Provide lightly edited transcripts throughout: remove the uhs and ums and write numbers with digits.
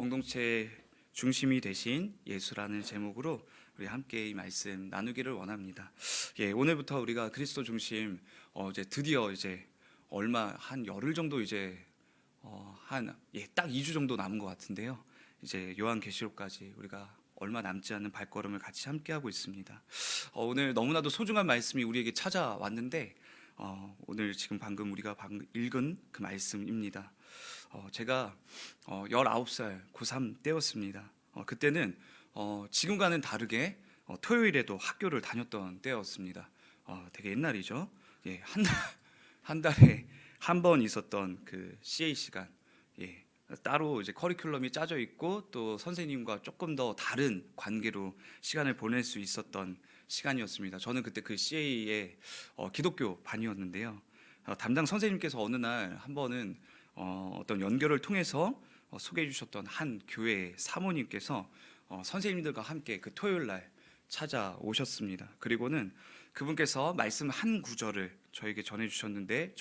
공동체의 중심이 되신 예수라는 제목으로 우리 함께 이 말씀 나누기를 원합니다. 오늘부터 우리가 그리스도 중심 이제 드디어 이제 얼마 한 열흘 정도 이제 딱 2주 정도 남은 것 같은데요. 이제 요한계시록까지 우리가 얼마 남지 않은 발걸음을 같이 함께 하고 있습니다. 오늘 너무나도 소중한 말씀이 우리에게 찾아왔는데 오늘 지금 방금 우리가 읽은 그 말씀입니다. 제가 19살 고3 때였습니다. 그때는 지금과는 다르게 토요일에도 학교를 다녔던 때였습니다. 되게 옛날이죠. 한 달에 한 번 있었던 그 CA 시간, 따로 이제 커리큘럼이 짜져 있고 또 선생님과 조금 더 다른 관계로 시간을 보낼 수 있었던 시간이었습니다. 저는 그때 그 CA의 기독교 반이었는데요. 담당 선생님께서 어느 날 한 번은 어떤 연결을 통해서 소개해 주셨던 한 교회 사모님께서 선생님들과 함께 그 토요일 날 찾아오셨습니다. 그리고는 그분께서 말씀 한 구절을 저희에게 전해주셨는데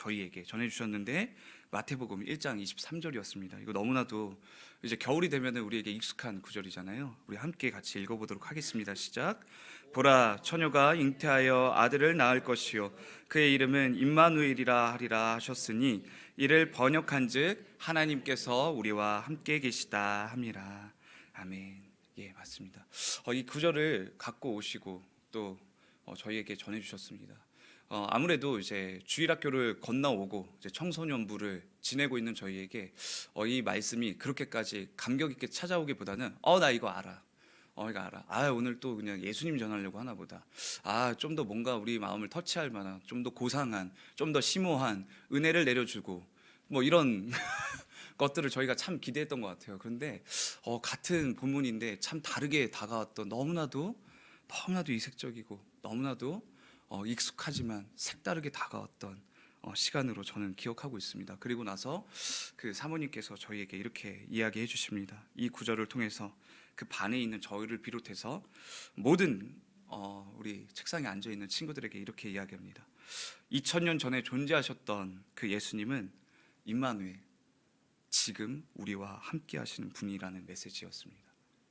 마태복음 1장 23절이었습니다. 이거 너무나도 이제 겨울이 되면 우리에게 익숙한 구절이잖아요. 우리 함께 같이 읽어보도록 하겠습니다. 시작. 보라, 처녀가 잉태하여 아들을 낳을 것이요 그의 이름은 임마누엘이라 하리라 하셨으니 이를 번역한즉 하나님께서 우리와 함께 계시다 함이라. 아멘. 맞습니다. 이 구절을 갖고 오시고 또 저희에게 전해주셨습니다. 아무래도 이제 주일학교를 건너오고 이제 청소년부를 지내고 있는 저희에게 이 말씀이 그렇게까지 감격 있게 찾아오기보다는 나 이거 알아. 이거 알아. 오늘 또 그냥 예수님 전하려고 하나 보다. 좀 더 뭔가 우리 마음을 터치할 만한, 좀 더 고상한, 좀 더 심오한 은혜를 내려주고 뭐 이런 것들을 저희가 참 기대했던 것 같아요. 그런데 같은 본문인데 참 다르게 다가왔던, 너무나도 이색적이고 너무나도 익숙하지만 색다르게 다가왔던 시간으로 저는 기억하고 있습니다. 그리고 나서 그 사모님께서 저희에게 이렇게 이야기해 주십니다. 이 구절을 통해서 그 반에 있는 저희를 비롯해서 모든 우리 책상에 앉아 있는 친구들에게 이렇게 이야기합니다. 2000년 전에 존재하셨던 그 예수님은 임마누엘, 지금 우리와 함께 하시는 분이라는 메시지였습니다.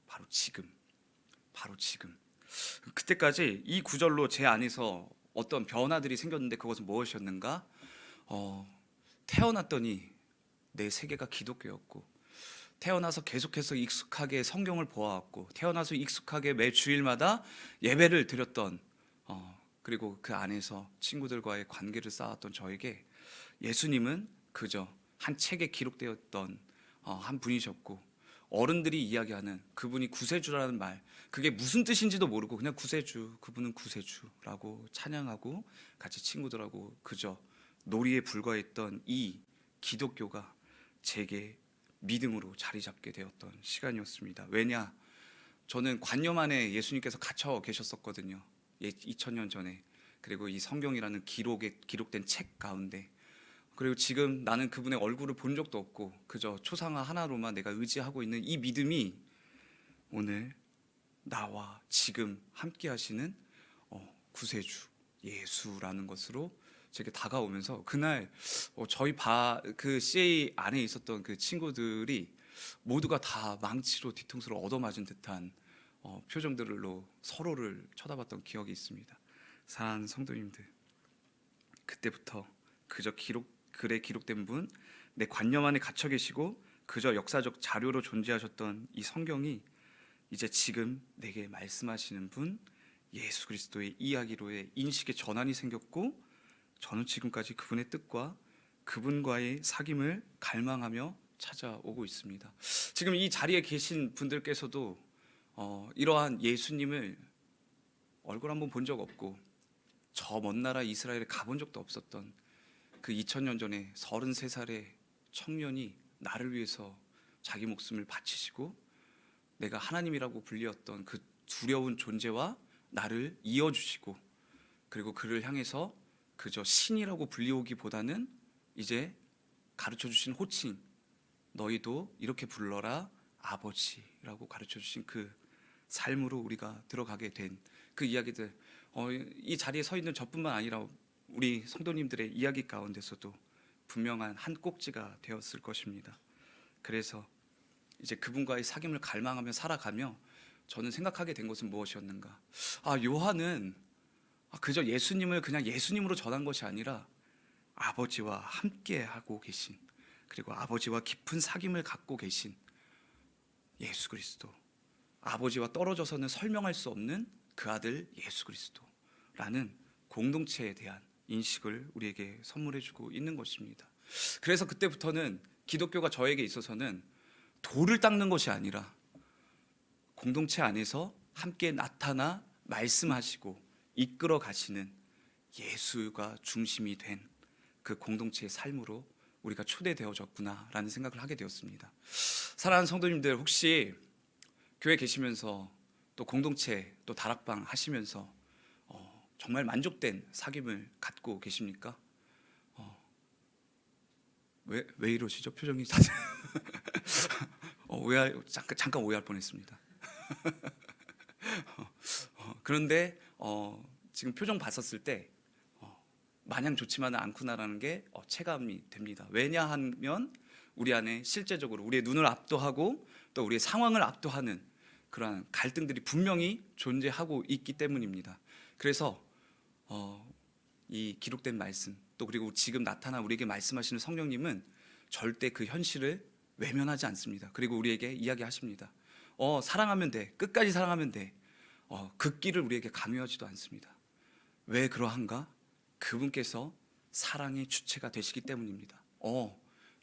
바로 지금. 그때까지 이 구절로 제 안에서 어떤 변화들이 생겼는데 그것은 무엇이었는가? 태어났더니 내 세계가 기독교였고, 태어나서 계속해서 익숙하게 성경을 보아왔고, 태어나서 익숙하게 매 주일마다 예배를 드렸던, 그리고 그 안에서 친구들과의 관계를 쌓았던 저에게 예수님은 그저 한 책에 기록되었던 한 분이셨고, 어른들이 이야기하는 그분이 구세주라는 말, 그게 무슨 뜻인지도 모르고 그냥 그분은 구세주라고 찬양하고 같이 친구들하고 그저 놀이에 불과했던 이 기독교가 제게 믿음으로 자리 잡게 되었던 시간이었습니다. 왜냐? 저는 관념 안에 예수님께서 갇혀 계셨었거든요. 2000년 전에. 그리고 이 성경이라는 기록된 책 가운데. 그리고 지금 나는 그분의 얼굴을 본 적도 없고 그저 초상화 하나로만 내가 의지하고 있는 이 믿음이 오늘 나와 지금 함께 하시는 구세주 예수라는 것으로 제게 다가오면서 그날 저희 그 CA 안에 있었던 그 친구들이 모두가 다 망치로 뒤통수를 얻어맞은 듯한 표정들로 서로를 쳐다봤던 기억이 있습니다. 사랑하는 성도님들, 그때부터 그저 글에 기록된 분, 내 관념 안에 갇혀 계시고 그저 역사적 자료로 존재하셨던 이 성경이 이제 지금 내게 말씀하시는 분 예수 그리스도의 이야기로의 인식의 전환이 생겼고, 저는 지금까지 그분의 뜻과 그분과의 사귐을 갈망하며 찾아오고 있습니다. 지금 이 자리에 계신 분들께서도 이러한 예수님을 얼굴 한번 본 적 없고 저 먼 나라 이스라엘에 가본 적도 없었던 그 2000년 전에 33살의 청년이 나를 위해서 자기 목숨을 바치시고 내가 하나님이라고 불리었던 그 두려운 존재와 나를 이어주시고, 그리고 그를 향해서 그저 신이라고 불리우기보다는 이제 가르쳐주신 호칭, 너희도 이렇게 불러라 아버지라고 가르쳐주신 그 삶으로 우리가 들어가게 된 그 이야기들, 이 자리에 서 있는 저뿐만 아니라 우리 성도님들의 이야기 가운데서도 분명한 한 꼭지가 되었을 것입니다. 그래서 이제 그분과의 사귐을 갈망하며 살아가며 저는 생각하게 된 것은 무엇이었는가? 요한은 그저 예수님을 그냥 예수님으로 전한 것이 아니라 아버지와 함께 하고 계신, 그리고 아버지와 깊은 사귐을 갖고 계신 예수 그리스도, 아버지와 떨어져서는 설명할 수 없는 그 아들 예수 그리스도라는 공동체에 대한 인식을 우리에게 선물해 주고 있는 것입니다. 그래서 그때부터는 기독교가 저에게 있어서는 돌을 닦는 것이 아니라 공동체 안에서 함께 나타나 말씀하시고 이끌어 가시는 예수가 중심이 된 그 공동체의 삶으로 우리가 초대되어졌구나라는 생각을 하게 되었습니다. 사랑하는 성도님들, 혹시 교회 계시면서 또 공동체 또 다락방 하시면서 정말 만족된 사귐을 갖고 계십니까? 왜 이러시죠? 표정이 다들 잠깐 오해할 뻔했습니다. 그런데 지금 표정 봤었을 때 마냥 좋지만은 않구나라는 게 체감이 됩니다. 왜냐하면 우리 안에 실제적으로 우리의 눈을 압도하고 또 우리의 상황을 압도하는 그러한 갈등들이 분명히 존재하고 있기 때문입니다. 그래서 이 기록된 말씀, 또 그리고 지금 나타나 우리에게 말씀하시는 성령님은 절대 그 현실을 외면하지 않습니다. 그리고 우리에게 이야기하십니다. 사랑하면 돼, 끝까지 사랑하면 돼. 그 길을 우리에게 강요하지도 않습니다. 왜 그러한가? 그분께서 사랑의 주체가 되시기 때문입니다.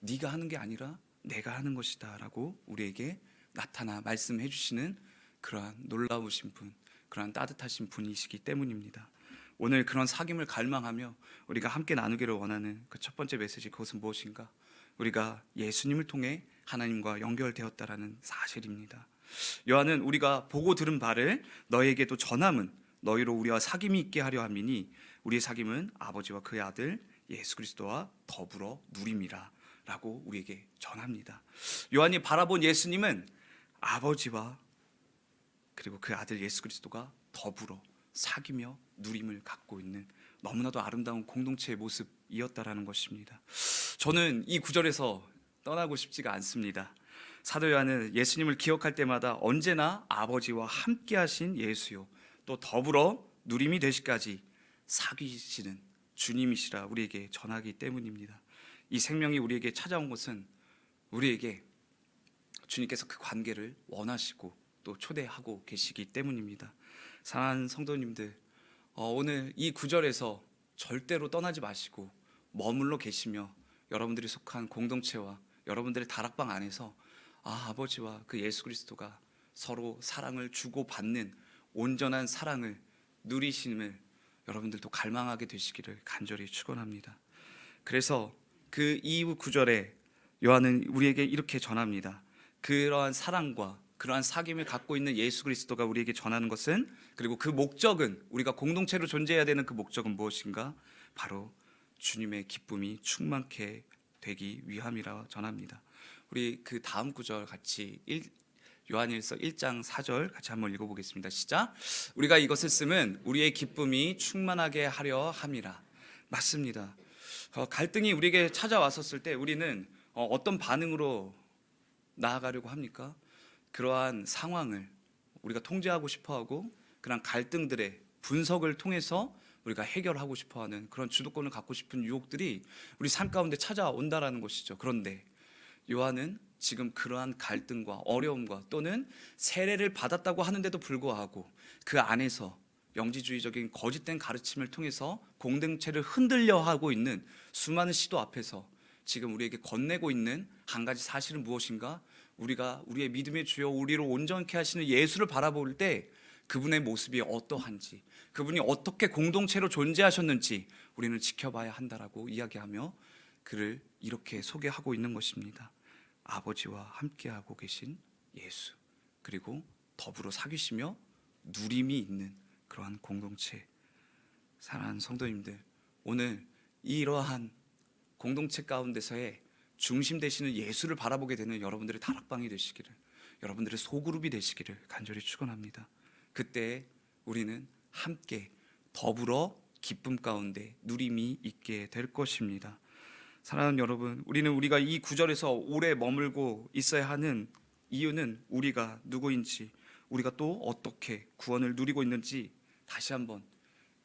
네가 하는 게 아니라 내가 하는 것이다 라고 우리에게 나타나 말씀해 주시는 그러한 놀라우신 분, 그러한 따뜻하신 분이시기 때문입니다. 오늘 그런 사귐을 갈망하며 우리가 함께 나누기를 원하는 그 첫 번째 메시지, 그것은 무엇인가? 우리가 예수님을 통해 하나님과 연결되었다라는 사실입니다. 요한은 우리가 보고 들은 바를 너희에게도 전함은 너희로 우리와 사귐이 있게 하려 함이니 우리의 사귐은 아버지와 그의 아들 예수 그리스도와 더불어 누림이라 라고 우리에게 전합니다. 요한이 바라본 예수님은 아버지와 그리고 그 아들 예수 그리스도가 더불어 사귀며 누림을 갖고 있는 너무나도 아름다운 공동체의 모습이었다라는 것입니다. 저는 이 구절에서 떠나고 싶지가 않습니다. 사도 요한은 예수님을 기억할 때마다 언제나 아버지와 함께 하신 예수요, 또 더불어 누림이 되시까지 사귀시는 주님이시라 우리에게 전하기 때문입니다. 이 생명이 우리에게 찾아온 것은 우리에게 주님께서 그 관계를 원하시고 또 초대하고 계시기 때문입니다. 사랑하는 성도님들, 오늘 이 구절에서 절대로 떠나지 마시고 머물러 계시며 여러분들이 속한 공동체와 여러분들의 다락방 안에서 아버지와 그 예수 그리스도가 서로 사랑을 주고받는 온전한 사랑을 누리심을 여러분들도 갈망하게 되시기를 간절히 축원합니다. 그래서 그 이후 구절에 요한은 우리에게 이렇게 전합니다. 그러한 사랑과 그러한 사귐을 갖고 있는 예수 그리스도가 우리에게 전하는 것은, 그리고 그 목적은, 우리가 공동체로 존재해야 되는 그 목적은 무엇인가? 바로 주님의 기쁨이 충만케 되기 위함이라 전합니다. 우리 그 다음 구절 같이 요한일서 1장 4절 같이 한번 읽어보겠습니다. 시작. 우리가 이것을 쓰면 우리의 기쁨이 충만하게 하려 함이라. 맞습니다. 갈등이 우리에게 찾아왔었을 때 우리는 어떤 반응으로 나아가려고 합니까? 그러한 상황을 우리가 통제하고 싶어하고 그런 갈등들의 분석을 통해서 우리가 해결하고 싶어하는 그런 주도권을 갖고 싶은 유혹들이 우리 삶 가운데 찾아온다라는 것이죠. 그런데 요한은 지금 그러한 갈등과 어려움과 또는 세례를 받았다고 하는데도 불구하고 그 안에서 영지주의적인 거짓된 가르침을 통해서 공동체를 흔들려 하고 있는 수많은 시도 앞에서 지금 우리에게 건네고 있는 한 가지 사실은 무엇인가? 우리가 우리의 믿음의 주여 우리를 온전케 하시는 예수를 바라볼 때 그분의 모습이 어떠한지, 그분이 어떻게 공동체로 존재하셨는지 우리는 지켜봐야 한다라고 이야기하며 그를 이렇게 소개하고 있는 것입니다. 아버지와 함께하고 계신 예수, 그리고 더불어 사귀시며 누림이 있는 그러한 공동체. 사랑하는 성도님들, 오늘 이러한 공동체 가운데서의 중심 되시는 예수를 바라보게 되는 여러분들의 다락방이 되시기를, 여러분들의 소그룹이 되시기를 간절히 축원합니다. 그때 우리는 함께 더불어 기쁨 가운데 누림이 있게 될 것입니다. 사랑하는 여러분, 우리가 이 구절에서 오래 머물고 있어야 하는 이유는 우리가 누구인지, 우리가 또 어떻게 구원을 누리고 있는지 다시 한번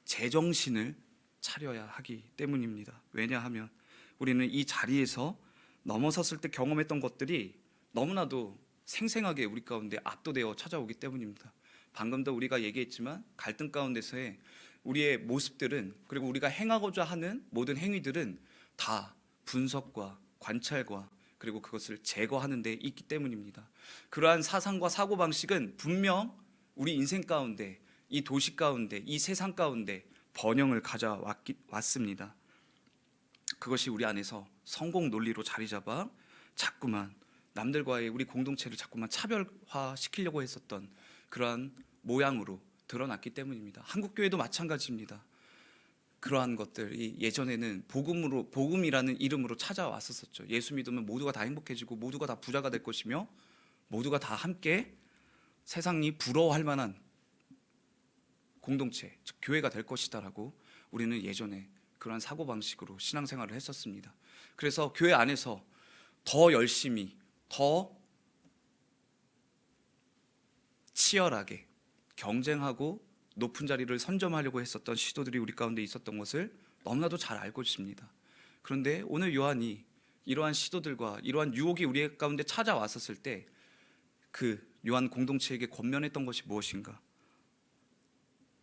제정신을 차려야 하기 때문입니다. 왜냐하면 우리는 이 자리에서 넘어섰을 때 경험했던 것들이 너무나도 생생하게 우리 가운데 압도되어 찾아오기 때문입니다. 방금도 우리가 얘기했지만 갈등 가운데서의 우리의 모습들은, 그리고 우리가 행하고자 하는 모든 행위들은 다 분석과 관찰과 그리고 그것을 제거하는 데 있기 때문입니다. 그러한 사상과 사고방식은 분명 우리 인생 가운데, 이 도시 가운데, 이 세상 가운데 번영을 가져왔습니다. 그것이 우리 안에서 성공 논리로 자리 잡아 자꾸만 남들과의 우리 공동체를 자꾸만 차별화시키려고 했었던 그러한 모양으로 드러났기 때문입니다. 한국교회도 마찬가지입니다. 그러한 것들이 예전에는 복음이라는 이름으로 찾아왔었죠. 예수 믿으면 모두가 다 행복해지고 모두가 다 부자가 될 것이며 모두가 다 함께 세상이 부러워할 만한 공동체, 즉 교회가 될 것이다라고 우리는 예전에 그러한 사고방식으로 신앙생활을 했었습니다. 그래서 교회 안에서 더 열심히, 더 치열하게 경쟁하고 높은 자리를 선점하려고 했었던 시도들이 우리 가운데 있었던 것을 너무나도 잘 알고 있습니다. 그런데 오늘 요한이 이러한 시도들과 이러한 유혹이 우리 가운데 찾아왔었을 때 그 요한 공동체에게 권면했던 것이 무엇인가?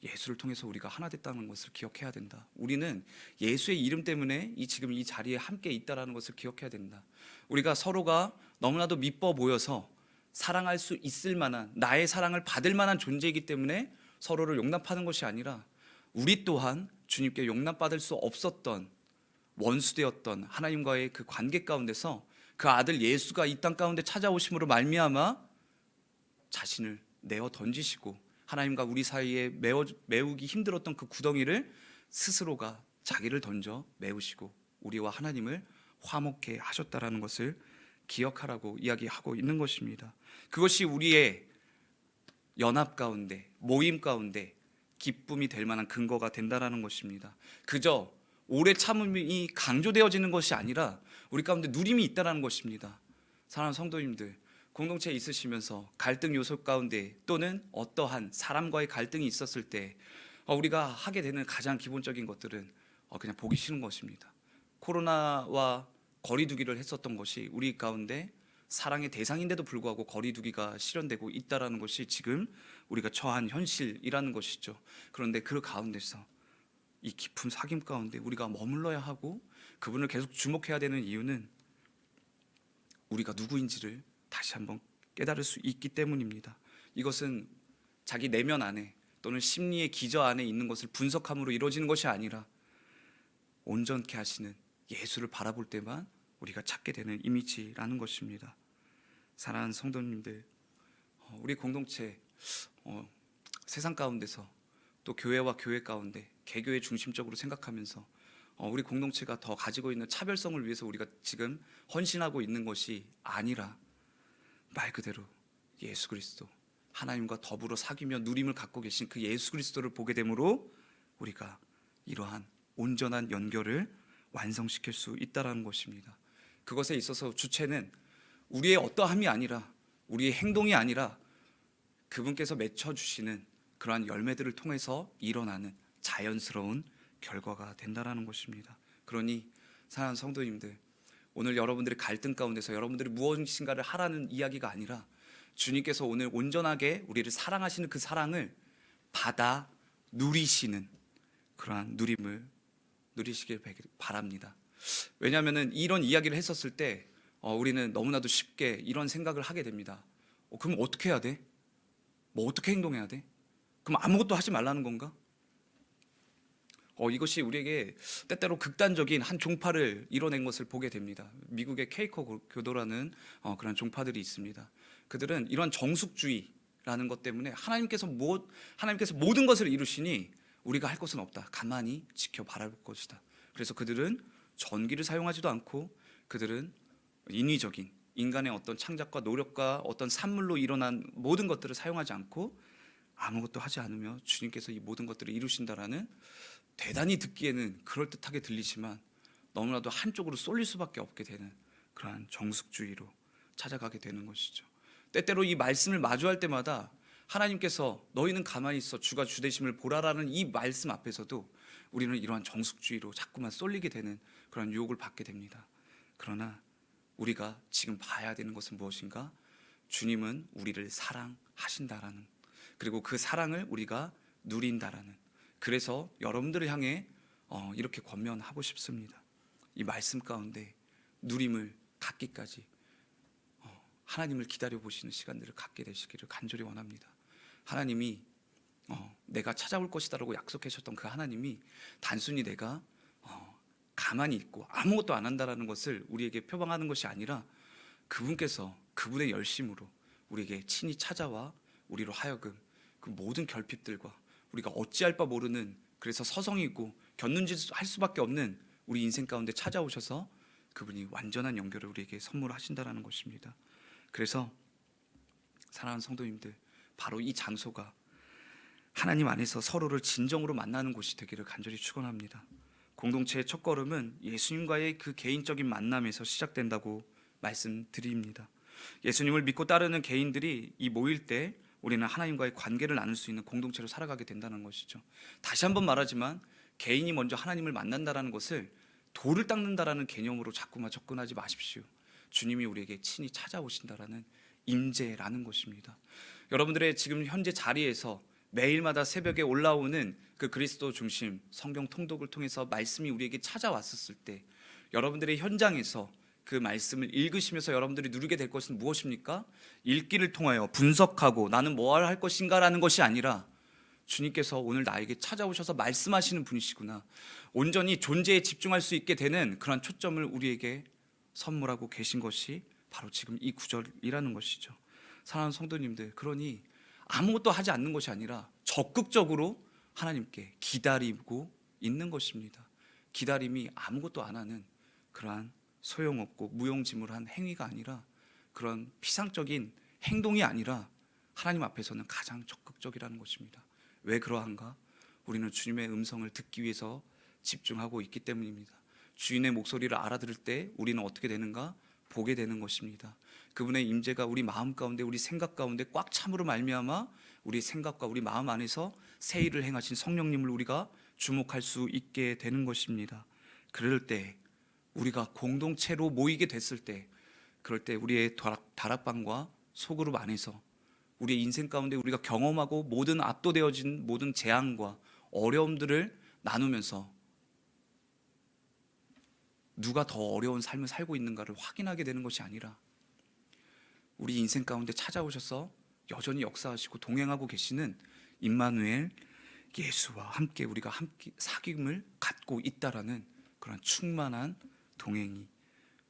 예수를 통해서 우리가 하나 됐다는 것을 기억해야 된다. 우리는 예수의 이름 때문에 지금 이 자리에 함께 있다는 것을 기억해야 된다. 우리가 서로가 너무나도 미뻐 보여서 사랑할 수 있을 만한, 나의 사랑을 받을 만한 존재이기 때문에 서로를 용납하는 것이 아니라 우리 또한 주님께 용납받을 수 없었던 원수되었던 하나님과의 그 관계 가운데서 그 아들 예수가 이 땅 가운데 찾아오심으로 말미암아 자신을 내어 던지시고 하나님과 우리 사이에 메우기 힘들었던 그 구덩이를 스스로가 자기를 던져 메우시고 우리와 하나님을 화목해 하셨다라는 것을 기억하라고 이야기하고 있는 것입니다. 그것이 우리의 연합 가운데, 모임 가운데 기쁨이 될 만한 근거가 된다라는 것입니다. 그저 오래 참음이 강조되어지는 것이 아니라 우리 가운데 누림이 있다라는 것입니다. 사랑하는 성도님들, 공동체에 있으시면서 갈등 요소 가운데 또는 어떠한 사람과의 갈등이 있었을 때 우리가 하게 되는 가장 기본적인 것들은 그냥 보기 싫은 것입니다. 코로나와 거리두기를 했었던 것이 우리 가운데 사랑의 대상인데도 불구하고 거리두기가 실현되고 있다는 것이 지금 우리가 처한 현실이라는 것이죠. 그런데 그 가운데서 이 깊은 사귐 가운데 우리가 머물러야 하고 그분을 계속 주목해야 되는 이유는 우리가 누구인지를 다시 한번 깨달을 수 있기 때문입니다. 이것은 자기 내면 안에 또는 심리의 기저 안에 있는 것을 분석함으로 이루어지는 것이 아니라 온전케 하시는 예수를 바라볼 때만 우리가 찾게 되는 이미지라는 것입니다. 사랑하는 성도님들, 우리 공동체 세상 가운데서 또 교회와 교회 가운데 개교의 중심적으로 생각하면서 우리 공동체가 더 가지고 있는 차별성을 위해서 우리가 지금 헌신하고 있는 것이 아니라 말 그대로 예수 그리스도, 하나님과 더불어 사귀며 누림을 갖고 계신 그 예수 그리스도를 보게 되므로 우리가 이러한 온전한 연결을 완성시킬 수 있다는 것입니다. 그것에 있어서 주체는 우리의 어떠함이 아니라, 우리의 행동이 아니라 그분께서 맺혀주시는 그러한 열매들을 통해서 일어나는 자연스러운 결과가 된다는 것입니다. 그러니 사랑하는 성도님들, 오늘 여러분들의 갈등 가운데서 여러분들이 무엇인가를 하라는 이야기가 아니라 주님께서 오늘 온전하게 우리를 사랑하시는 그 사랑을 받아 누리시는 그러한 누림을 누리시길 바랍니다. 왜냐하면 이런 이야기를 했었을 때 우리는 너무나도 쉽게 이런 생각을 하게 됩니다. 그럼 어떻게 해야 돼? 뭐 어떻게 행동해야 돼? 그럼 아무것도 하지 말라는 건가? 이것이 우리에게 때때로 극단적인 한 종파를 이뤄낸 것을 보게 됩니다. 미국의 케이커 교도라는 그런 종파들이 있습니다. 그들은 이런 정숙주의라는 것 때문에 하나님께서 모든 것을 이루시니 우리가 할 것은 없다. 가만히 지켜바랄 것이다. 그래서 그들은 전기를 사용하지도 않고 그들은 인위적인 인간의 어떤 창작과 노력과 어떤 산물로 일어난 모든 것들을 사용하지 않고 아무것도 하지 않으며 주님께서 이 모든 것들을 이루신다라는, 대단히 듣기에는 그럴듯하게 들리지만 너무나도 한쪽으로 쏠릴 수밖에 없게 되는 그러한 정숙주의로 찾아가게 되는 것이죠. 때때로 이 말씀을 마주할 때마다 하나님께서 너희는 가만히 있어 주가 주 되심을 보라라는 이 말씀 앞에서도 우리는 이러한 정숙주의로 자꾸만 쏠리게 되는 그런 유혹을 받게 됩니다. 그러나 우리가 지금 봐야 되는 것은 무엇인가? 주님은 우리를 사랑하신다라는, 그리고 그 사랑을 우리가 누린다라는, 그래서 여러분들을 향해 이렇게 권면하고 싶습니다. 이 말씀 가운데 누림을 갖기까지 하나님을 기다려 보시는 시간들을 갖게 되시기를 간절히 원합니다. 하나님이 내가 찾아올 것이다라고 약속하셨던 그 하나님이 단순히 내가 가만히 있고 아무것도 안 한다라는 것을 우리에게 표방하는 것이 아니라 그분께서 그분의 열심으로 우리에게 친히 찾아와 우리로 하여금 그 모든 결핍들과 우리가 어찌할 바 모르는, 그래서 서성이고 곁눈질할 수밖에 없는 우리 인생 가운데 찾아오셔서 그분이 완전한 연결을 우리에게 선물하신다라는 것입니다. 그래서 사랑하는 성도님들, 바로 이 장소가 하나님 안에서 서로를 진정으로 만나는 곳이 되기를 간절히 축원합니다. 공동체의 첫걸음은 예수님과의 그 개인적인 만남에서 시작된다고 말씀드립니다. 예수님을 믿고 따르는 개인들이 이 모일 때 우리는 하나님과의 관계를 나눌 수 있는 공동체로 살아가게 된다는 것이죠. 다시 한번 말하지만 개인이 먼저 하나님을 만난다는 것을 돌을 닦는다라는 개념으로 자꾸만 접근하지 마십시오. 주님이 우리에게 친히 찾아오신다라는 임재라는 것입니다. 여러분들의 지금 현재 자리에서 매일마다 새벽에 올라오는 그 그리스도 중심 성경 통독을 통해서 말씀이 우리에게 찾아왔었을 때 여러분들의 현장에서 그 말씀을 읽으시면서 여러분들이 누리게 될 것은 무엇입니까? 읽기를 통하여 분석하고 나는 뭘 할 것인가라는 것이 아니라 주님께서 오늘 나에게 찾아오셔서 말씀하시는 분이시구나, 온전히 존재에 집중할 수 있게 되는 그런 초점을 우리에게 선물하고 계신 것이 바로 지금 이 구절이라는 것이죠. 사랑하는 성도님들, 그러니 아무것도 하지 않는 것이 아니라 적극적으로 하나님께 기다리고 있는 것입니다. 기다림이 아무것도 안 하는 그러한 소용없고 무용지물한 행위가 아니라, 그런 피상적인 행동이 아니라 하나님 앞에서는 가장 적극적이라는 것입니다. 왜 그러한가? 우리는 주님의 음성을 듣기 위해서 집중하고 있기 때문입니다. 주인의 목소리를 알아들을 때 우리는 어떻게 되는가? 보게 되는 것입니다. 그분의 임재가 우리 마음 가운데, 우리 생각 가운데 꽉 참으로 말미암아 우리 생각과 우리 마음 안에서 새 일을 행하신 성령님을 우리가 주목할 수 있게 되는 것입니다. 그럴 때 우리가 공동체로 모이게 됐을 때, 그럴 때 우리의 다락방과 소그룹 안에서 우리의 인생 가운데 우리가 경험하고 모든 압도되어진 모든 재앙과 어려움들을 나누면서 누가 더 어려운 삶을 살고 있는가를 확인하게 되는 것이 아니라 우리 인생 가운데 찾아오셔서 여전히 역사하시고 동행하고 계시는 임마누엘 예수와 함께 우리가 함께 사귐을 갖고 있다라는 그런 충만한 동행이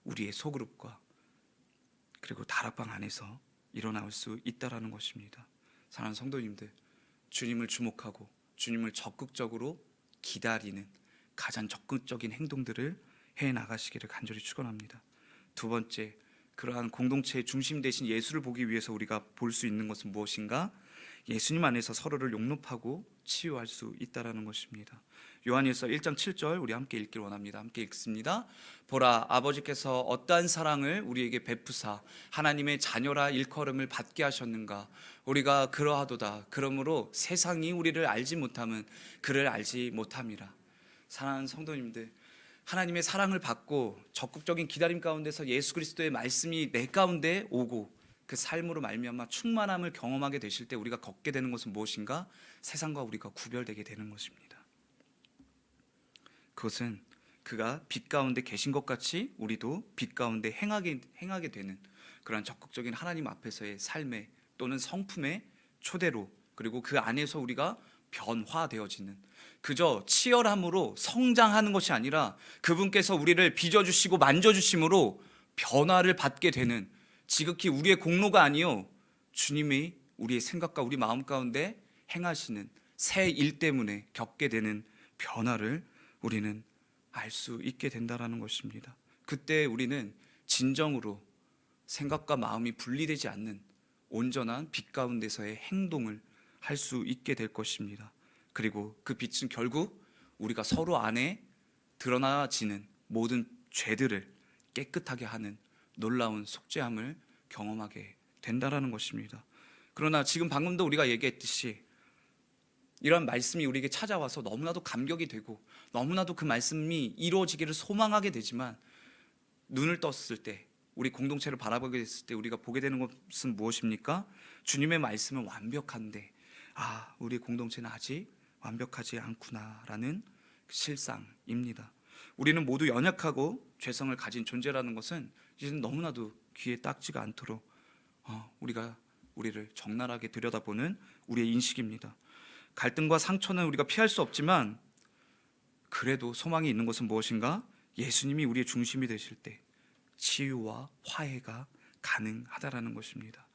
우리의 소그룹과 그리고 다락방 안에서 일어날 수 있다라는 것입니다. 사랑하는 성도님들, 주님을 주목하고 주님을 적극적으로 기다리는 가장 적극적인 행동들을 해 나가시기를 간절히 축원합니다. 두 번째, 그러한 공동체의 중심 되신 예수를 보기 위해서 우리가 볼 수 있는 것은 무엇인가? 예수님 안에서 서로를 용납하고 치유할 수 있다라는 것입니다. 요한일서 1장 7절 우리 함께 읽기를 원합니다. 함께 읽습니다. 보라, 아버지께서 어떠한 사랑을 우리에게 베푸사 하나님의 자녀라 일컬음을 받게 하셨는가? 우리가 그러하도다. 그러므로 세상이 우리를 알지 못함은 그를 알지 못함이라. 사랑하는 성도님들, 하나님의 사랑을 받고 적극적인 기다림 가운데서 예수 그리스도의 말씀이 내 가운데 오고 그 삶으로 말미암아 충만함을 경험하게 되실 때 우리가 걷게 되는 것은 무엇인가? 세상과 우리가 구별되게 되는 것입니다. 그것은 그가 빛 가운데 계신 것 같이 우리도 빛 가운데 행하게 되는 그런 적극적인 하나님 앞에서의 삶의 또는 성품의 초대로, 그리고 그 안에서 우리가 변화되어지는, 그저 치열함으로 성장하는 것이 아니라 그분께서 우리를 빚어주시고 만져주심으로 변화를 받게 되는, 지극히 우리의 공로가 아니요 주님이 우리의 생각과 우리 마음 가운데 행하시는 새 일 때문에 겪게 되는 변화를 우리는 알 수 있게 된다라는 것입니다. 그때 우리는 진정으로 생각과 마음이 분리되지 않는 온전한 빛 가운데서의 행동을 할 수 있게 될 것입니다. 그리고 그 빛은 결국 우리가 서로 안에 드러나지는 모든 죄들을 깨끗하게 하는 놀라운 속죄함을 경험하게 된다라는 것입니다. 그러나 지금 방금도 우리가 얘기했듯이 이런 말씀이 우리에게 찾아와서 너무나도 감격이 되고 너무나도 그 말씀이 이루어지기를 소망하게 되지만, 눈을 떴을 때, 우리 공동체를 바라보게 됐을 때 우리가 보게 되는 것은 무엇입니까? 주님의 말씀은 완벽한데 우리 공동체는 아직 완벽하지 않구나라는 실상입니다. 우리는 모두 연약하고 죄성을 가진 존재라는 것은 이제는 너무나도 귀에 딱지가 않도록 우리가 우리를 적나라하게 들여다보는 우리의 인식입니다. 갈등과 상처는 우리가 피할 수 없지만 그래도 소망이 있는 것은 무엇인가? 예수님이 우리의 중심이 되실 때 치유와 화해가 가능하다라는 것입니다.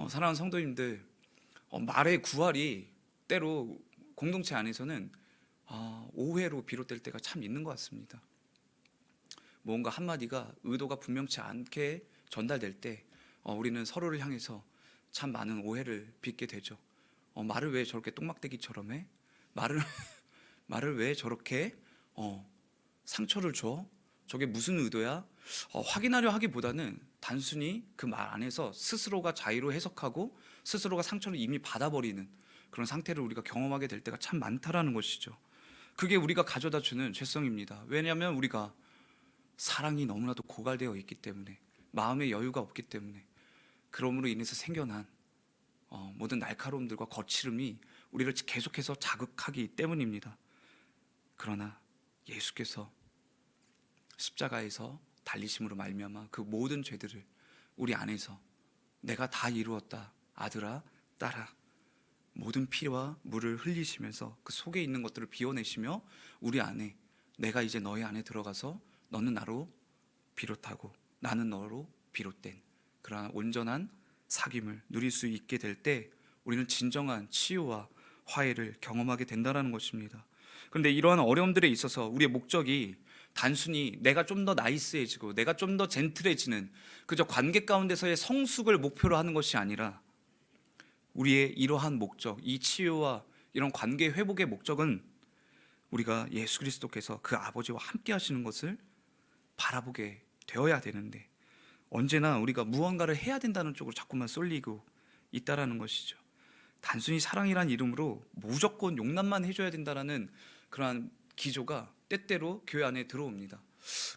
사랑하는 성도님들, 말의 구할이 때로 공동체 안에서는 오해로 비롯될 때가 참 있는 것 같습니다. 뭔가 한마디가 의도가 분명치 않게 전달될 때 우리는 서로를 향해서 참 많은 오해를 빚게 되죠. 말을 왜 저렇게 똥막대기처럼 해? 말을 왜 저렇게 상처를 줘? 저게 무슨 의도야? 확인하려 하기보다는 단순히 그 말 안에서 스스로가 자의로 해석하고 스스로가 상처를 이미 받아버리는 그런 상태를 우리가 경험하게 될 때가 참 많다라는 것이죠. 그게 우리가 가져다 주는 죄성입니다. 왜냐하면 우리가 사랑이 너무나도 고갈되어 있기 때문에, 마음의 여유가 없기 때문에, 그럼으로 인해서 생겨난 모든 날카로움들과 거칠음이 우리를 계속해서 자극하기 때문입니다. 그러나 예수께서 십자가에서 달리심으로 말미암아 그 모든 죄들을 우리 안에서 내가 다 이루었다, 아들아 딸아, 모든 피와 물을 흘리시면서 그 속에 있는 것들을 비워내시며 우리 안에, 내가 이제 너희 안에 들어가서 너는 나로 비롯하고 나는 너로 비롯된 그러한 온전한 사귐을 누릴 수 있게 될 때 우리는 진정한 치유와 화해를 경험하게 된다는 것입니다. 그런데 이러한 어려움들에 있어서 우리의 목적이 단순히 내가 좀 더 나이스해지고 내가 좀 더 젠틀해지는 그저 관계 가운데서의 성숙을 목표로 하는 것이 아니라, 우리의 이러한 목적, 이 치유와 이런 관계 회복의 목적은 우리가 예수 그리스도께서 그 아버지와 함께 하시는 것을 바라보게 되어야 되는데, 언제나 우리가 무언가를 해야 된다는 쪽으로 자꾸만 쏠리고 있다라는 것이죠. 단순히 사랑이란 이름으로 무조건 용납만 해줘야 된다라는 그러한 기조가 때때로 교회 안에 들어옵니다.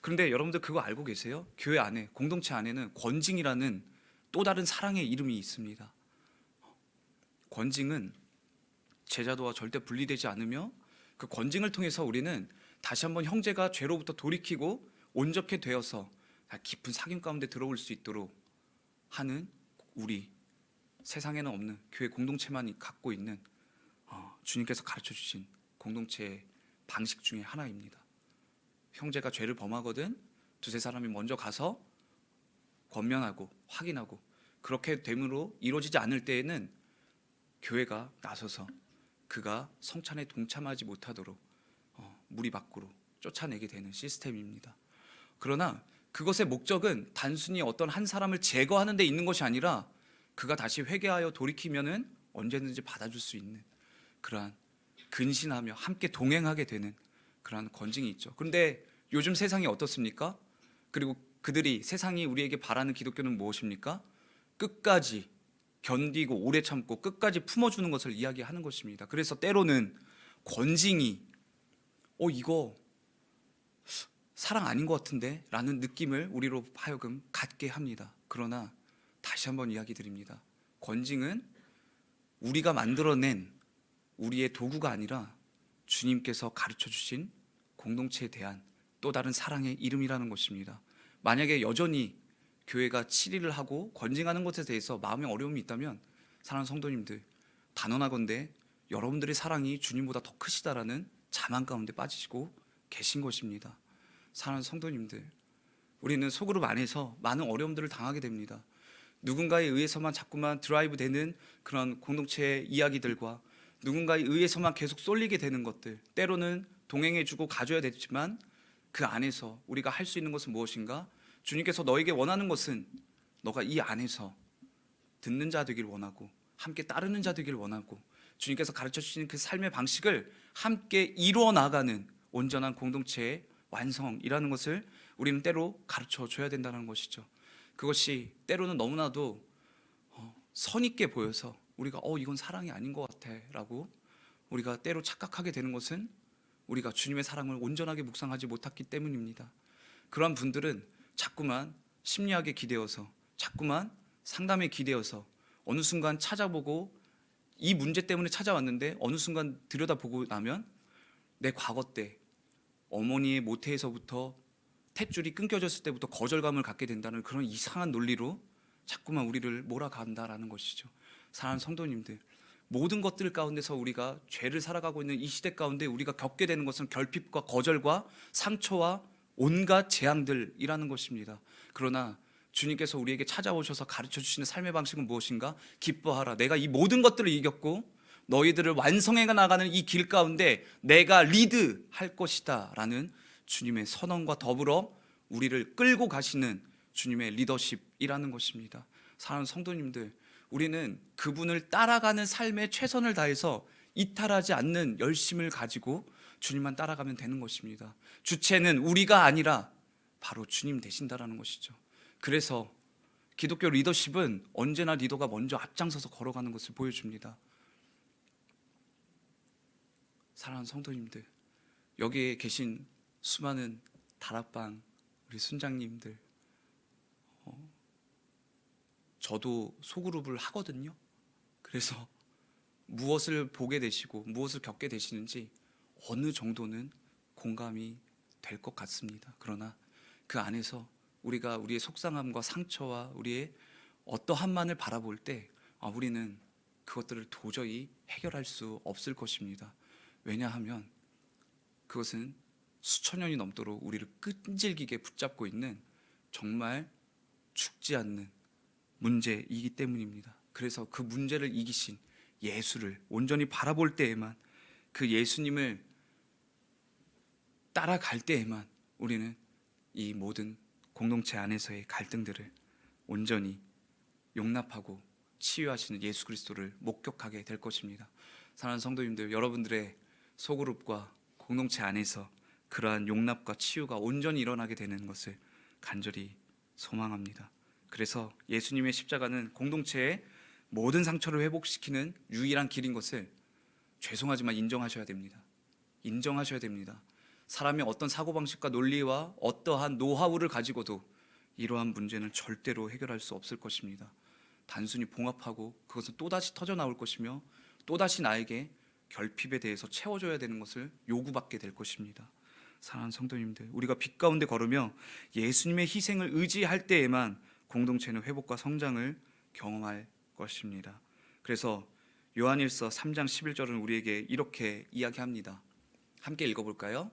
그런데 여러분들 그거 알고 계세요? 교회 안에, 공동체 안에는 권징이라는 또 다른 사랑의 이름이 있습니다. 권징은 제자도와 절대 분리되지 않으며, 그 권징을 통해서 우리는 다시 한번 형제가 죄로부터 돌이키고 온전케 되어서 깊은 사귐 가운데 들어올 수 있도록 하는, 우리 세상에는 없는 교회 공동체만 갖고 있는 주님께서 가르쳐 주신 공동체의 방식 중에 하나입니다. 형제가 죄를 범하거든 두세 사람이 먼저 가서 권면하고 확인하고, 그렇게 됨으로 이루어지지 않을 때에는 교회가 나서서 그가 성찬에 동참하지 못하도록 무리 밖으로 쫓아내게 되는 시스템입니다. 그러나 그것의 목적은 단순히 어떤 한 사람을 제거하는 데 있는 것이 아니라, 그가 다시 회개하여 돌이키면은 언제든지 받아줄 수 있는 그러한, 근신하며 함께 동행하게 되는 그러한 권징이 있죠. 그런데 요즘 세상이 어떻습니까? 그리고 그들이, 세상이 우리에게 바라는 기독교는 무엇입니까? 끝까지 견디고 오래 참고 끝까지 품어주는 것을 이야기하는 것입니다. 그래서 때로는 권징이 이거 사랑 아닌 것 같은데 라는 느낌을 우리로 하여금 갖게 합니다. 그러나 다시 한번 이야기 드립니다. 권징은 우리가 만들어낸 우리의 도구가 아니라 주님께서 가르쳐 주신 공동체에 대한 또 다른 사랑의 이름이라는 것입니다. 만약에 여전히 교회가 치리를 하고 권징하는 것에 대해서 마음의 어려움이 있다면, 사랑하는 성도님들, 단언하건대 여러분들의 사랑이 주님보다 더 크시다라는 자만 가운데 빠지시고 계신 것입니다. 사랑하는 성도님들, 우리는 소그룹 안에서 많은 어려움들을 당하게 됩니다. 누군가에 의해서만 자꾸만 드라이브 되는 그런 공동체의 이야기들과 누군가에 의해서만 계속 쏠리게 되는 것들, 때로는 동행해주고 가줘야 되지만 그 안에서 우리가 할 수 있는 것은 무엇인가? 주님께서 너에게 원하는 것은 너가 이 안에서 듣는 자 되길 원하고 함께 따르는 자 되길 원하고, 주님께서 가르쳐 주시는 그 삶의 방식을 함께 이루어 나가는 온전한 공동체의 완성이라는 것을 우리는 때로 가르쳐 줘야 된다는 것이죠. 그것이 때로는 너무나도 선있게 보여서 우리가 이건 사랑이 아닌 것 같아라고 우리가 때로 착각하게 되는 것은 우리가 주님의 사랑을 온전하게 묵상하지 못했기 때문입니다. 그런 분들은 자꾸만 심리학에 기대어서, 자꾸만 상담에 기대어서 어느 순간 찾아보고 이 문제 때문에 찾아왔는데 어느 순간 들여다보고 나면 내 과거 때 어머니의 모태에서부터 탯줄이 끊겨졌을 때부터 거절감을 갖게 된다는 그런 이상한 논리로 자꾸만 우리를 몰아간다라는 것이죠. 사랑하는 성도님들, 모든 것들 가운데서 우리가 죄를 살아가고 있는 이 시대 가운데 우리가 겪게 되는 것은 결핍과 거절과 상처와 온갖 재앙들이라는 것입니다. 그러나 주님께서 우리에게 찾아오셔서 가르쳐 주시는 삶의 방식은 무엇인가? 기뻐하라. 내가 이 모든 것들을 이겼고 너희들을 완성해 나가는 이 길 가운데 내가 리드할 것이다 라는 주님의 선언과 더불어 우리를 끌고 가시는 주님의 리더십이라는 것입니다. 사랑하는 성도님들, 우리는 그분을 따라가는 삶에 최선을 다해서 이탈하지 않는 열심을 가지고 주님만 따라가면 되는 것입니다. 주체는 우리가 아니라 바로 주님 되신다라는 것이죠. 그래서 기독교 리더십은 언제나 리더가 먼저 앞장서서 걸어가는 것을 보여줍니다. 사랑하는 성도님들, 여기에 계신 수많은 다락방 우리 순장님들, 저도 소그룹을 하거든요. 그래서 무엇을 보게 되시고 무엇을 겪게 되시는지 어느 정도는 공감이 될 것 같습니다. 그러나 그 안에서 우리가 우리의 속상함과 상처와 우리의 어떠한만을 바라볼 때 우리는 그것들을 도저히 해결할 수 없을 것입니다. 왜냐하면 그것은 수천 년이 넘도록 우리를 끈질기게 붙잡고 있는 정말 죽지 않는 문제이기 때문입니다. 그래서 그 문제를 이기신 예수를 온전히 바라볼 때에만, 그 예수님을 따라갈 때에만 우리는 이 모든 공동체 안에서의 갈등들을 온전히 용납하고 치유하시는 예수 그리스도를 목격하게 될 것입니다. 사랑하는 성도님들, 여러분들의 소그룹과 공동체 안에서 그러한 용납과 치유가 온전히 일어나게 되는 것을 간절히 소망합니다. 그래서 예수님의 십자가는 공동체의 모든 상처를 회복시키는 유일한 길인 것을 죄송하지만 인정하셔야 됩니다. 인정하셔야 됩니다. 사람의 어떤 사고방식과 논리와 어떠한 노하우를 가지고도 이러한 문제는 절대로 해결할 수 없을 것입니다. 단순히 봉합하고 그것은 또다시 터져나올 것이며 또다시 나에게 결핍에 대해서 채워줘야 되는 것을 요구받게 될 것입니다. 사랑하는 성도님들, 우리가 빛 가운데 걸으며 예수님의 희생을 의지할 때에만 공동체는 회복과 성장을 경험할 것입니다. 그래서 요한일서 3장 11절은 우리에게 이렇게 이야기합니다. 함께 읽어볼까요?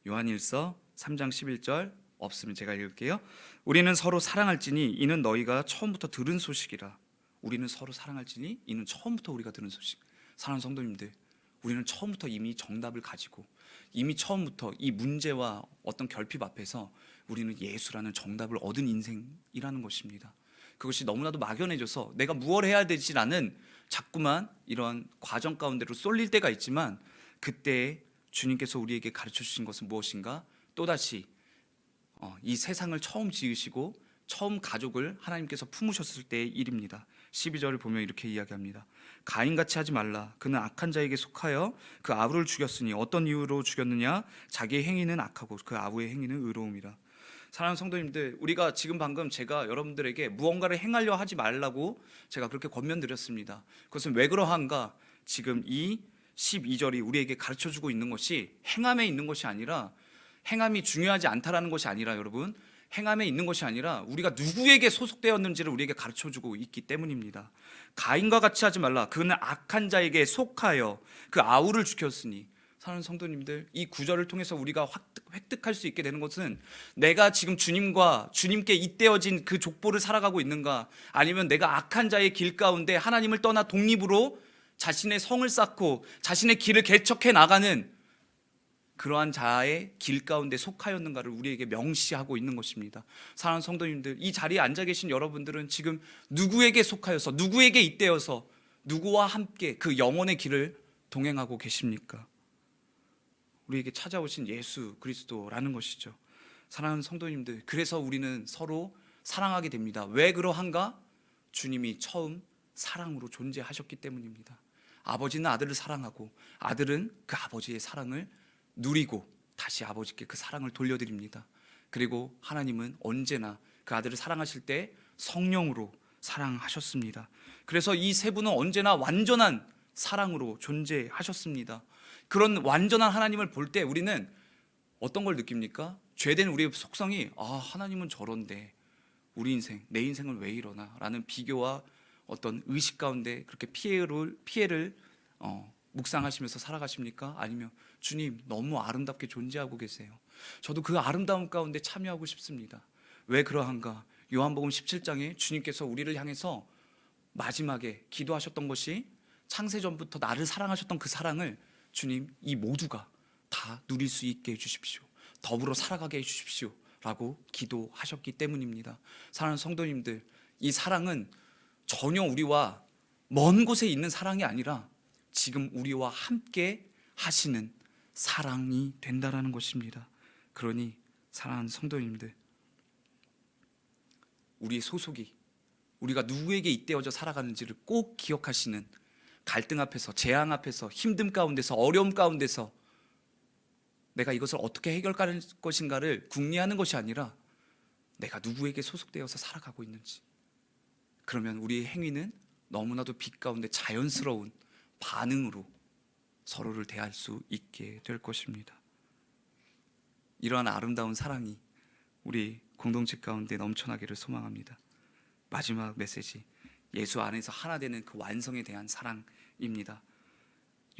요한일서 3장 11절, 없으면 제가 읽을게요. 우리는 서로 사랑할지니 이는 너희가 처음부터 들은 소식이라. 우리는 서로 사랑할지니 이는 처음부터 우리가 들은 소식. 사랑하는 성도님들, 우리는 처음부터 이미 정답을 가지고 이미 처음부터 이 문제와 어떤 결핍 앞에서 우리는 예수라는 정답을 얻은 인생이라는 것입니다. 그것이 너무나도 막연해져서 내가 무엇을 해야 되지라는 자꾸만 이런 과정 가운데로 쏠릴 때가 있지만, 그때 주님께서 우리에게 가르쳐 주신 것은 무엇인가? 또다시 이 세상을 처음 지으시고 처음 가족을 하나님께서 품으셨을 때의 일입니다. 12절을 보면 이렇게 이야기합니다. 가인같이 하지 말라. 그는 악한 자에게 속하여 그 아우를 죽였으니 어떤 이유로 죽였느냐? 자기의 행위는 악하고 그 아우의 행위는 의로움이라. 사랑하는 성도님들, 우리가 지금 방금 제가 여러분들에게 무언가를 행하려 하지 말라고 제가 그렇게 권면드렸습니다. 그것은 왜 그러한가? 지금 이 12절이 우리에게 가르쳐주고 있는 것이 행함에 있는 것이 아니라, 행함이 중요하지 않다라는 것이 아니라, 여러분, 행함에 있는 것이 아니라 우리가 누구에게 소속되었는지를 우리에게 가르쳐주고 있기 때문입니다. 가인과 같이 하지 말라. 그는 악한 자에게 속하여 그 아우를 죽였으니. 사랑하는 성도님들, 이 구절을 통해서 우리가 획득할 수 있게 되는 것은 내가 지금 주님께 잇대어진 그 족보를 살아가고 있는가, 아니면 내가 악한 자의 길 가운데 하나님을 떠나 독립으로 자신의 성을 쌓고 자신의 길을 개척해 나가는 그러한 자의 길 가운데 속하였는가를 우리에게 명시하고 있는 것입니다. 사랑하는 성도님들, 이 자리에 앉아 계신 여러분들은 지금 누구에게 속하여서, 누구에게 잇대어서, 누구와 함께 그 영혼의 길을 동행하고 계십니까? 우리에게 찾아오신 예수 그리스도라는 것이죠. 사랑하는 성도님들, 그래서 우리는 서로 사랑하게 됩니다. 왜 그러한가? 주님이 처음 사랑으로 존재하셨기 때문입니다. 아버지는 아들을 사랑하고 아들은 그 아버지의 사랑을 누리고 다시 아버지께 그 사랑을 돌려드립니다. 그리고 하나님은 언제나 그 아들을 사랑하실 때 성령으로 사랑하셨습니다. 그래서 이 세 분은 언제나 완전한 사랑으로 존재하셨습니다. 그런 완전한 하나님을 볼 때 우리는 어떤 걸 느낍니까? 죄된 우리의 속성이 하나님은 저런데 우리 인생, 내 인생은 왜 이러나 라는 비교와 어떤 의식 가운데 그렇게 피해를 묵상하시면서 살아가십니까? 아니면 주님 너무 아름답게 존재하고 계세요. 저도 그 아름다움 가운데 참여하고 싶습니다. 왜 그러한가? 요한복음 17장에 주님께서 우리를 향해서 마지막에 기도하셨던 것이 창세전부터 나를 사랑하셨던 그 사랑을 주님 이 모두가 다 누릴 수 있게 해주십시오. 더불어 살아가게 해주십시오 라고 기도하셨기 때문입니다. 사랑하는 성도님들, 이 사랑은 전혀 우리와 먼 곳에 있는 사랑이 아니라 지금 우리와 함께 하시는 사랑이 된다라는 것입니다. 그러니 사랑하는 성도님들, 우리의 소속이 우리가 누구에게 잇대어져 살아가는지를 꼭 기억하시는, 갈등 앞에서, 재앙 앞에서, 힘듦 가운데서, 어려움 가운데서 내가 이것을 어떻게 해결할 것인가를 궁리하는 것이 아니라 내가 누구에게 소속되어서 살아가고 있는지, 그러면 우리의 행위는 너무나도 빛 가운데 자연스러운 반응으로 서로를 대할 수 있게 될 것입니다. 이러한 아름다운 사랑이 우리 공동체 가운데 넘쳐나기를 소망합니다. 마지막 메시지, 예수 안에서 하나 되는 그 완성에 대한 사랑입니다.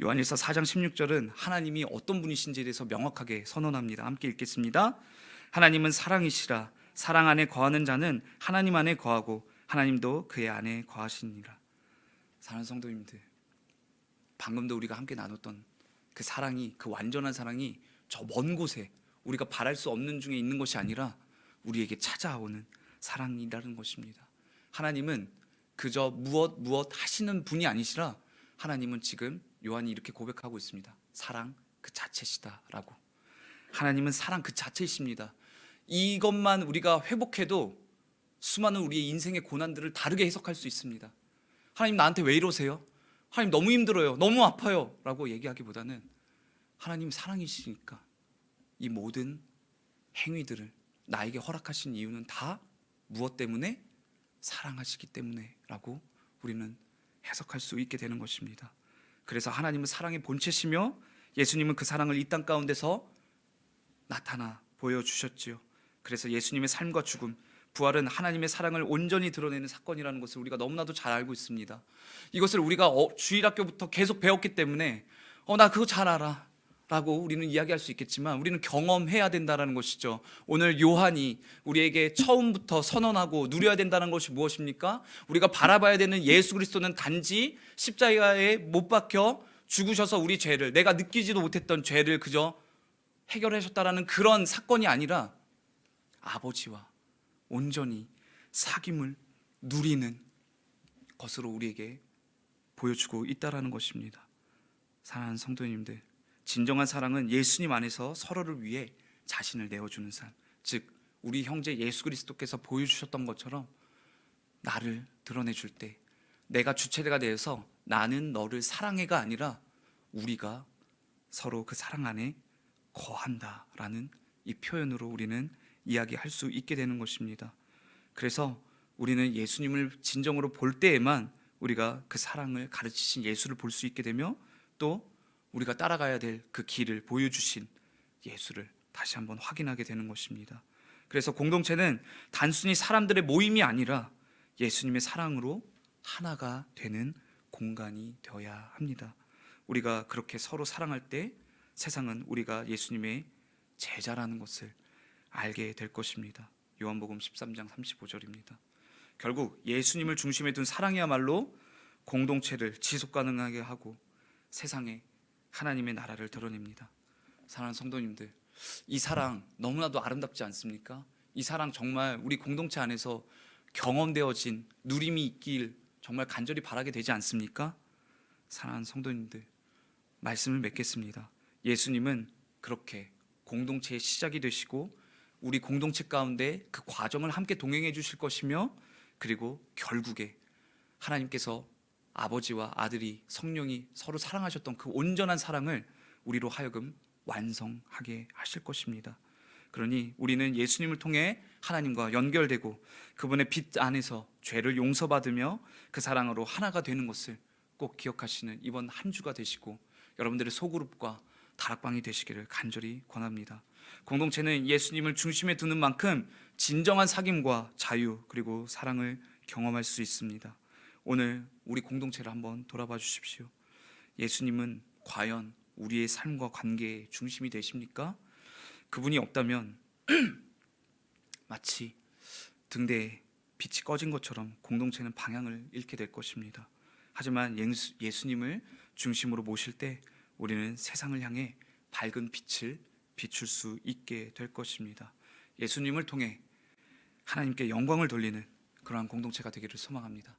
요한일서 4장 16절은 하나님이 어떤 분이신지에 대해서 명확하게 선언합니다. 함께 읽겠습니다. 하나님은 사랑이시라. 사랑 안에 거하는 자는 하나님 안에 거하고 하나님도 그의 안에 거하시니라. 사랑하는 성도님들, 방금도 우리가 함께 나눴던 그 사랑이, 그 완전한 사랑이 저 먼 곳에 우리가 바랄 수 없는 중에 있는 것이 아니라 우리에게 찾아오는 사랑이라는 것입니다. 하나님은 그저 무엇 하시는 분이 아니시라 하나님은 지금 요한이 이렇게 고백하고 있습니다. 사랑 그 자체시다라고. 하나님은 사랑 그 자체이십니다. 이것만 우리가 회복해도 수많은 우리의 인생의 고난들을 다르게 해석할 수 있습니다. 하나님 나한테 왜 이러세요? 하나님 너무 힘들어요, 너무 아파요 라고 얘기하기보다는 하나님 사랑이시니까 이 모든 행위들을 나에게 허락하신 이유는 다 무엇 때문에? 사랑하시기 때문에 라고 우리는 해석할 수 있게 되는 것입니다. 그래서 하나님은 사랑의 본체시며 예수님은 그 사랑을 이 땅 가운데서 나타나 보여주셨지요. 그래서 예수님의 삶과 죽음, 부활은 하나님의 사랑을 온전히 드러내는 사건이라는 것을 우리가 너무나도 잘 알고 있습니다. 이것을 우리가 주일학교부터 계속 배웠기 때문에 나 그거 잘 알아 라고 우리는 이야기할 수 있겠지만 우리는 경험해야 된다는 것이죠. 오늘 요한이 우리에게 처음부터 선언하고 누려야 된다는 것이 무엇입니까? 우리가 바라봐야 되는 예수 그리스도는 단지 십자가에 못 박혀 죽으셔서 우리 죄를, 내가 느끼지도 못했던 죄를 그저 해결하셨다라는 그런 사건이 아니라 아버지와 온전히 사귐을 누리는 것으로 우리에게 보여주고 있다는 것입니다. 사랑하는 성도님들, 진정한 사랑은 예수님 안에서 서로를 위해 자신을 내어주는 삶, 즉 우리 형제 예수 그리스도께서 보여주셨던 것처럼 나를 드러내줄 때 내가 주체가 되어서 나는 너를 사랑해가 아니라 우리가 서로 그 사랑 안에 거한다라는 이 표현으로 우리는 이야기할 수 있게 되는 것입니다. 그래서 우리는 예수님을 진정으로 볼 때에만 우리가 그 사랑을 가르치신 예수를 볼 수 있게 되며 또 우리가 따라가야 될 그 길을 보여주신 예수를 다시 한번 확인하게 되는 것입니다. 그래서 공동체는 단순히 사람들의 모임이 아니라 예수님의 사랑으로 하나가 되는 공간이 되어야 합니다. 우리가 그렇게 서로 사랑할 때 세상은 우리가 예수님의 제자라는 것을 알게 될 것입니다. 요한복음 13장 35절입니다. 결국 예수님을 중심에 둔 사랑이야말로 공동체를 지속 가능하게 하고 세상에 하나님의 나라를 드러냅니다. 사랑하는 성도님들, 이 사랑 너무나도 아름답지 않습니까? 이 사랑 정말 우리 공동체 안에서 경험되어진 누림이 있길 정말 간절히 바라게 되지 않습니까? 사랑하는 성도님들, 말씀을 맺겠습니다. 예수님은 그렇게 공동체의 시작이 되시고 우리 공동체 가운데 그 과정을 함께 동행해 주실 것이며 그리고 결국에 하나님께서 아버지와 아들이 성령이 서로 사랑하셨던 그 온전한 사랑을 우리로 하여금 완성하게 하실 것입니다. 그러니 우리는 예수님을 통해 하나님과 연결되고 그분의 빛 안에서 죄를 용서받으며 그 사랑으로 하나가 되는 것을 꼭 기억하시는 이번 한 주가 되시고 여러분들의 소그룹과 다락방이 되시기를 간절히 권합니다. 공동체는 예수님을 중심에 두는 만큼 진정한 사귐과 자유 그리고 사랑을 경험할 수 있습니다. 오늘 우리 공동체를 한번 돌아봐 주십시오. 예수님은 과연 우리의 삶과 관계의 중심이 되십니까? 그분이 없다면 마치 등대에 빛이 꺼진 것처럼 공동체는 방향을 잃게 될 것입니다. 하지만 예수님을 중심으로 모실 때 우리는 세상을 향해 밝은 빛을 비출 수 있게 될 것입니다. 예수님을 통해 하나님께 영광을 돌리는 그러한 공동체가 되기를 소망합니다.